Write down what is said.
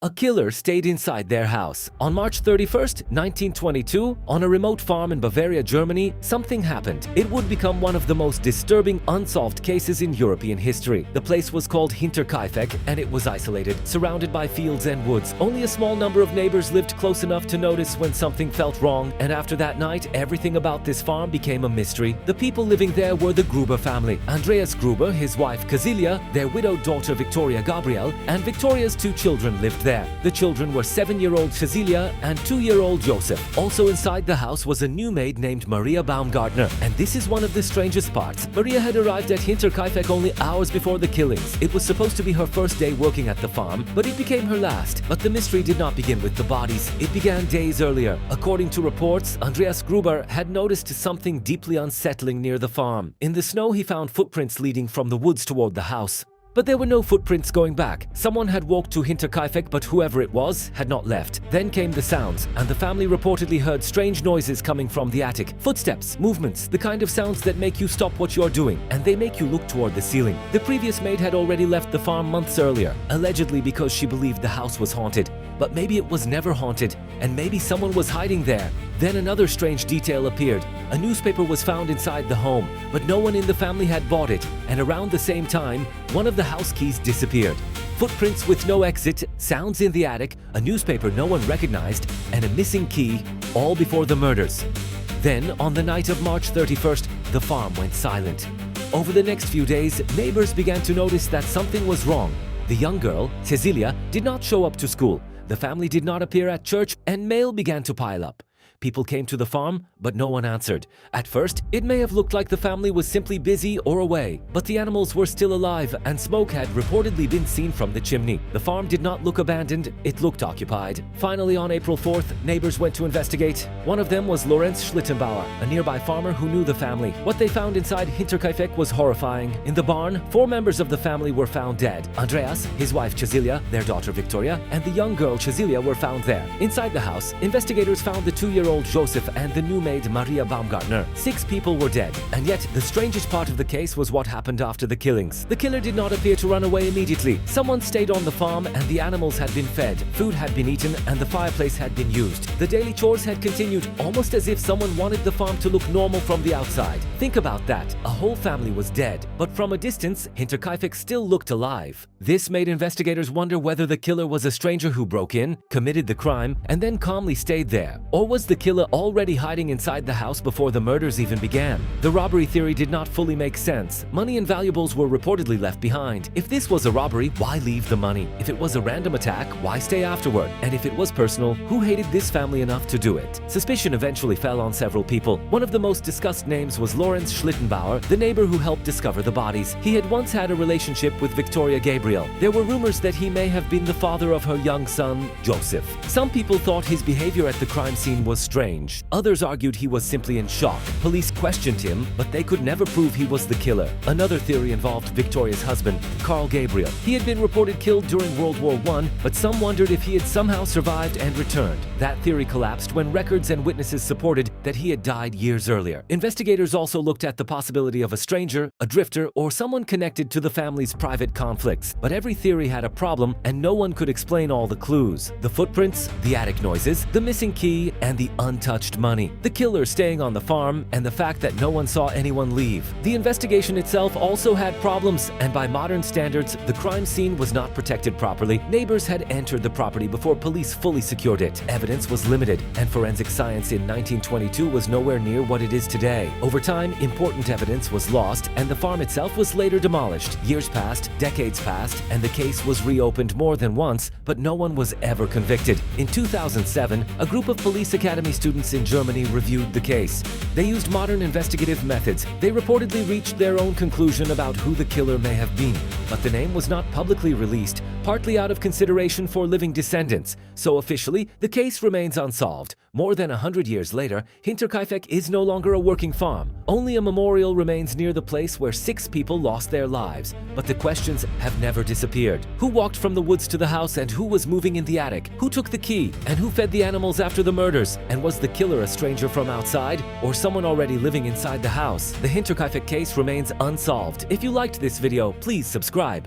A killer stayed inside their house. On March 31st, 1922, on a remote farm in Bavaria, Germany, something happened. It would become one of the most disturbing unsolved cases in European history. The place was called Hinterkaifeck, and it was isolated, surrounded by fields and woods. Only a small number of neighbors lived close enough to notice when something felt wrong, and after that night, everything about this farm became a mystery. The people living there were the Gruber family. Andreas Gruber, his wife Cecilia, their widowed daughter Victoria Gabriel, and Victoria's two children lived there. The children were 7-year-old Cecilia and 2-year-old Joseph. Also inside the house was a new maid named Maria Baumgartner. And this is one of the strangest parts. Maria had arrived at Hinterkaifeck only hours before the killings. It was supposed to be her first day working at the farm, but it became her last. But the mystery did not begin with the bodies. It began days earlier. According to reports, Andreas Gruber had noticed something deeply unsettling near the farm. In the snow, he found footprints leading from the woods toward the house. But there were no footprints going back. Someone had walked to Hinterkaifeck, but whoever it was had not left. Then came the sounds, and the family reportedly heard strange noises coming from the attic. Footsteps, movements, the kind of sounds that make you stop what you're doing, and they make you look toward the ceiling. The previous maid had already left the farm months earlier, allegedly because she believed the house was haunted. But maybe it was never haunted, and maybe someone was hiding there. Then another strange detail appeared. A newspaper was found inside the home, but no one in the family had bought it, and around the same time, one of the house keys disappeared. Footprints with no exit, sounds in the attic, a newspaper no one recognized, and a missing key, all before the murders. Then, on the night of March 31st, the farm went silent. Over the next few days, neighbors began to notice that something was wrong. The young girl, Cecilia, did not show up to school. The family did not appear at church, and mail began to pile up. People came to the farm, but no one answered. At first, it may have looked like the family was simply busy or away, but the animals were still alive and smoke had reportedly been seen from the chimney. The farm did not look abandoned, it looked occupied. Finally, on April 4th, neighbors went to investigate. One of them was Lorenz Schlittenbauer, a nearby farmer who knew the family. What they found inside Hinterkaifeck was horrifying. In the barn, 4 members of the family were found dead. Andreas, his wife Cecilia, their daughter Victoria, and the young girl Cecilia were found there. Inside the house, investigators found the 2-year-old Joseph and the new maid Maria Baumgartner. 6 people were dead, and yet the strangest part of the case was what happened after the killings. The killer did not appear to run away immediately. Someone stayed on the farm and the animals had been fed, food had been eaten, and the fireplace had been used. The daily chores had continued, almost as if someone wanted the farm to look normal from the outside. Think about that. A whole family was dead, but from a distance, Hinterkaifeck still looked alive. This made investigators wonder whether the killer was a stranger who broke in, committed the crime, and then calmly stayed there. Or was the killer already hiding inside the house before the murders even began? The robbery theory did not fully make sense. Money and valuables were reportedly left behind. If this was a robbery, why leave the money? If it was a random attack, why stay afterward? And if it was personal, who hated this family enough to do it? Suspicion eventually fell on several people. One of the most discussed names was Lorenz Schlittenbauer, the neighbor who helped discover the bodies. He had once had a relationship with Victoria Gabriel. There were rumors that he may have been the father of her young son, Joseph. Some people thought his behavior at the crime scene was strange. Others argued he was simply in shock. Police questioned him, but they could never prove he was the killer. Another theory involved Victoria's husband, Carl Gabriel. He had been reported killed during World War I, but some wondered if he had somehow survived and returned. That theory collapsed when records and witnesses supported that he had died years earlier. Investigators also looked at the possibility of a stranger, a drifter, or someone connected to the family's private conflicts. But every theory had a problem, and no one could explain all the clues. The footprints, the attic noises, the missing key, and the untouched money. The killer staying on the farm, and the fact that no one saw anyone leave. The investigation itself also had problems, and by modern standards, the crime scene was not protected properly. Neighbors had entered the property before police fully secured it. Evidence was limited, and forensic science in 1922 was nowhere near what it is today. Over time, important evidence was lost, and the farm itself was later demolished. Years passed, decades passed, and the case was reopened more than once, but no one was ever convicted. In 2007, a group of police academy students in Germany reviewed the case. They used modern investigative methods. They reportedly reached their own conclusion about who the killer may have been, but the name was not publicly released, partly out of consideration for living descendants. So officially, the case remains unsolved. More than 100 years later, Hinterkaifeck is no longer a working farm. Only a memorial remains near the place where 6 people lost their lives. But the questions have never disappeared. Who walked from the woods to the house, and who was moving in the attic? Who took the key? And who fed the animals after the murders? And was the killer a stranger from outside, or someone already living inside the house? The Hinterkaifeck case remains unsolved. If you liked this video, please subscribe.